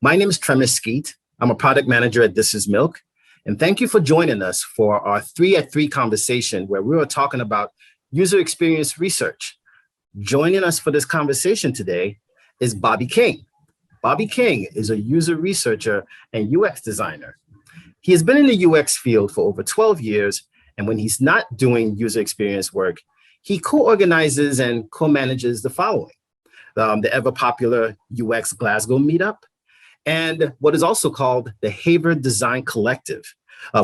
My name is Tremis Skeete. I'm a product manager at This Is Milk. And thank you for joining us for our 3 at 3 conversation where we were talking about user experience research. Joining us for this conversation today is Bobby King. Bobby King is a user researcher and UX designer. He has been in the UX field for over 12 years, and when he's not doing user experience work, he co-organizes and co-manages the following: the ever-popular UX Glasgow meetup, and what is also called the Haver Design Collective.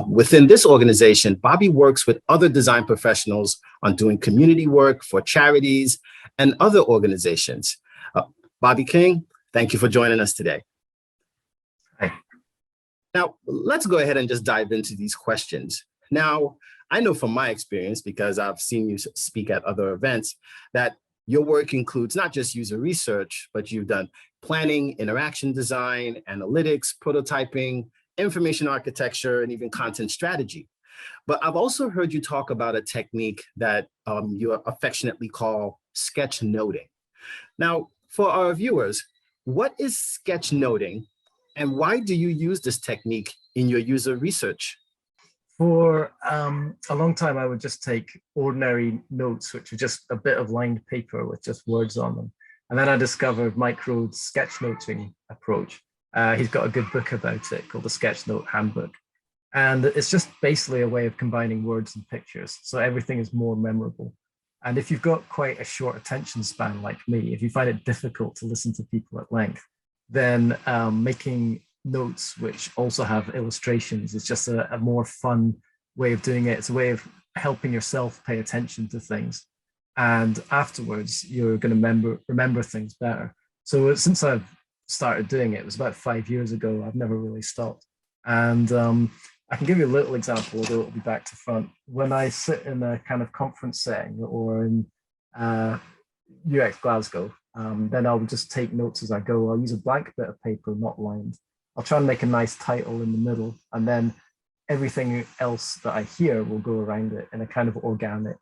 Within this organization, Bobby works with other design professionals on doing community work for charities and other organizations. Bobby King, thank you for joining us today. Hi. Now, let's go ahead and just dive into these questions. Now, I know from my experience, because I've seen you speak at other events, that your work includes not just user research, but you've done planning, interaction design, analytics, prototyping, information architecture, and even content strategy. But I've also heard you talk about a technique that you affectionately call sketchnoting. Now, for our viewers, what is sketchnoting, and why do you use this technique in your user research? For a long time, I would just take ordinary notes, which are just a bit of lined paper with just words on them. And then I discovered Mike Rowe's sketchnoting approach. He's got a good book about it called the Sketchnote Handbook. And it's just basically a way of combining words and pictures, so everything is more memorable. And if you've got quite a short attention span like me, if you find it difficult to listen to people at length, then making notes which also have illustrations is just a more fun way of doing it. It's a way of helping yourself pay attention to things, and afterwards you're going to remember things better. So since I've started doing it was about 5 years ago, I've never really stopped. And I can give you a little example, although it'll be back to front. When I sit in a kind of conference setting or in UX Glasgow, then I'll just take notes as I go. I'll use a blank bit of paper, not lined. I'll try and make a nice title in the middle, and then everything else that I hear will go around it in a kind of organic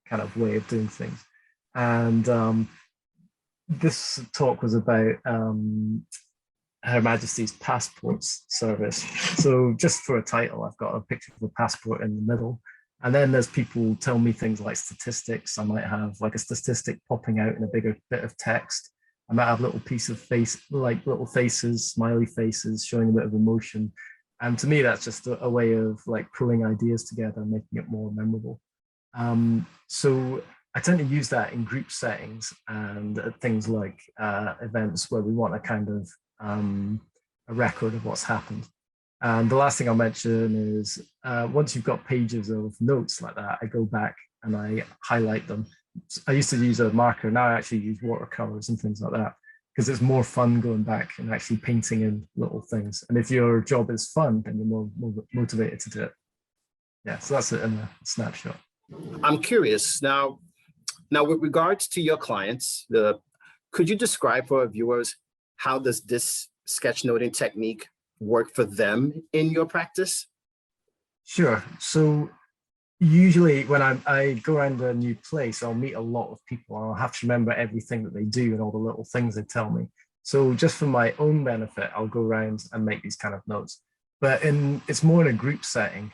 kind of way of doing things. And this talk was about Her Majesty's Passports Service. So just for a title, I've got a picture of a passport in the middle. And then there's people tell me things like statistics. I might have like a statistic popping out in a bigger bit of text. I might have a little piece of face, like little faces, smiley faces, showing a bit of emotion. And to me, that's just a way of like pulling ideas together and making it more memorable. So I tend to use that in group settings and at things like events where we want a kind of a record of what's happened. And the last thing I'll mention is once you've got pages of notes like that, I go back and I highlight them. I used to use a marker, now I actually use watercolors and things like that, because it's more fun going back and actually painting in little things. And if your job is fun, then you're more motivated to do it. Yeah, so that's it in a snapshot. I'm curious now with regards to your clients, could you describe for our viewers how does this sketchnoting technique work for them in your practice? Sure. So usually when I go around a new place, I'll meet a lot of people. I'll have to remember everything that they do and all the little things they tell me. So just for my own benefit, I'll go around and make these kind of notes. But it's more in a group setting.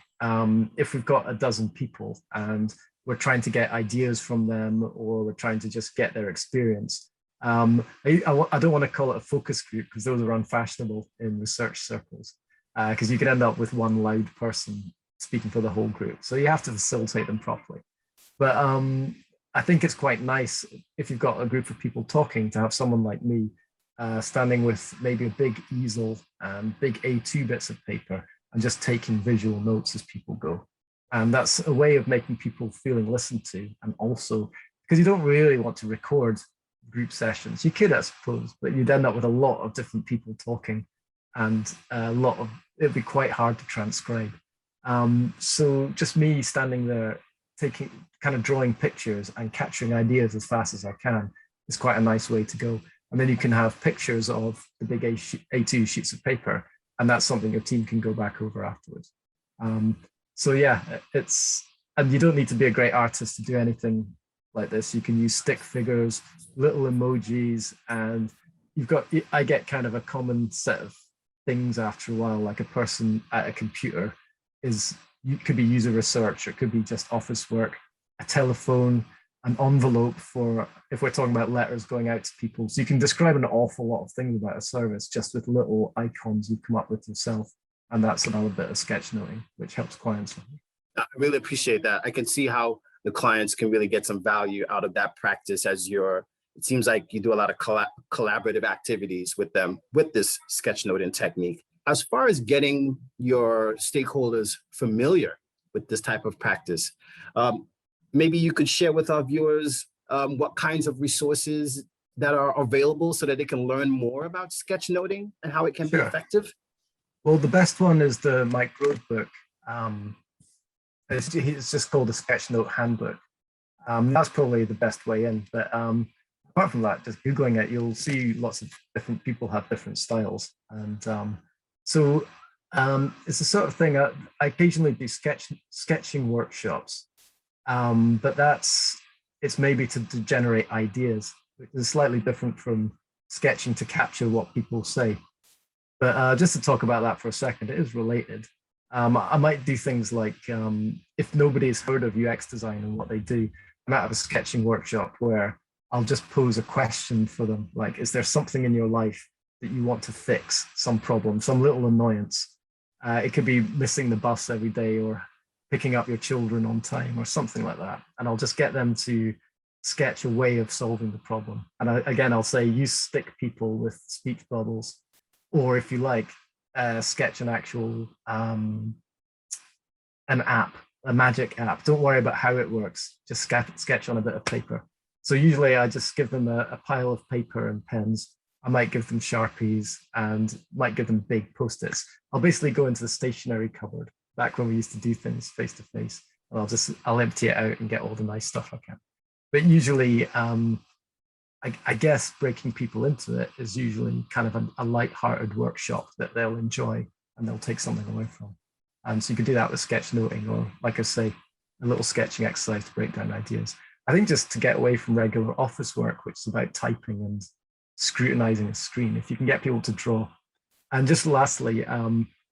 If we've got a dozen people and we're trying to get ideas from them, or we're trying to just get their experience. I don't want to call it a focus group because those are unfashionable in research circles, because you could end up with one loud person speaking for the whole group. So you have to facilitate them properly. But I think it's quite nice if you've got a group of people talking to have someone like me standing with maybe a big easel and big A2 bits of paper and just taking visual notes as people go. And that's a way of making people feeling listened to. And also, because you don't really want to record group sessions. You could, I suppose, but you'd end up with a lot of different people talking, and it'd be quite hard to transcribe. So just me standing there, kind of drawing pictures and capturing ideas as fast as I can is quite a nice way to go. And then you can have pictures of the big A2 sheets of paper, and that's something your team can go back over afterwards. So yeah, and you don't need to be a great artist to do anything like this. You can use stick figures, little emojis, and I get kind of a common set of things after a while, like a person at a computer could be user research, or it could be just office work, a telephone, an envelope for if we're talking about letters going out to people. So you can describe an awful lot of things about a service just with little icons you come up with yourself. And that's another bit of sketchnoting, which helps clients. I really appreciate that. I can see how the clients can really get some value out of that practice it seems like you do a lot of collaborative activities with them with this sketchnoting technique. As far as getting your stakeholders familiar with this type of practice, maybe you could share with our viewers what kinds of resources that are available so that they can learn more about sketchnoting and how it can be effective. Well, the best one is the Mike Road book. It's just called the Sketchnote Handbook. That's probably the best way in. But apart from that, just Googling it, you'll see lots of different people have different styles. And it's the sort of thing I occasionally do sketching workshops. But it's maybe to generate ideas, which is slightly different from sketching to capture what people say. But just to talk about that for a second, it is related. I might do things like, if nobody's heard of UX design and what they do, I might have a sketching workshop where I'll just pose a question for them. Like, is there something in your life that you want to fix, some problem, some little annoyance? It could be missing the bus every day or picking up your children on time or something like that. And I'll just get them to sketch a way of solving the problem. And again, I'll say use stick people with speech bubbles, or if you like, sketch an actual an app, a magic app. Don't worry about how it works. Just sketch on a bit of paper. So usually I just give them a pile of paper and pens. I might give them Sharpies and might give them big Post-its. I'll basically go into the stationery cupboard back when we used to do things face to face, and I'll empty it out and get all the nice stuff I can. But usually, I guess breaking people into it is usually kind of a light-hearted workshop that they'll enjoy and they'll take something away from. And so you could do that with sketchnoting, or like I say, a little sketching exercise to break down ideas. I think just to get away from regular office work, which is about typing and scrutinizing a screen, if you can get people to draw. And just lastly,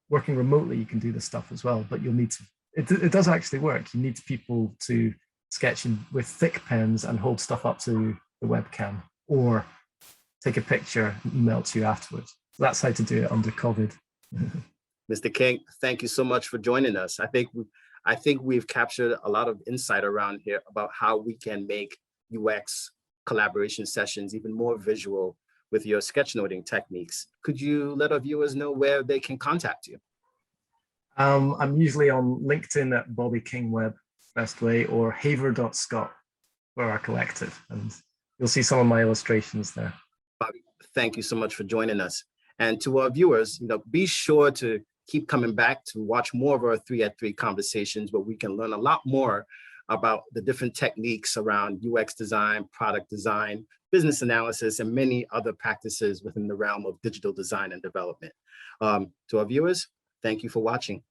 working remotely, you can do this stuff as well, but you'll need to, it does actually work. You need people to sketch with thick pens and hold stuff up to the webcam, or take a picture and email it to you afterwards. So that's how to do it under COVID. Mr. King, thank you so much for joining us. I think we've captured a lot of insight around here about how we can make UX collaboration sessions even more visual with your sketchnoting techniques. Could you let our viewers know where they can contact you? I'm usually on LinkedIn at Bobby King Web, best way, or haver.scott for our collective. And you'll see some of my illustrations there. Bobby, thank you so much for joining us. And to our viewers, be sure to keep coming back to watch more of our 3 at 3 conversations, where we can learn a lot more about the different techniques around UX design, product design, business analysis, and many other practices within the realm of digital design and development. To our viewers, thank you for watching.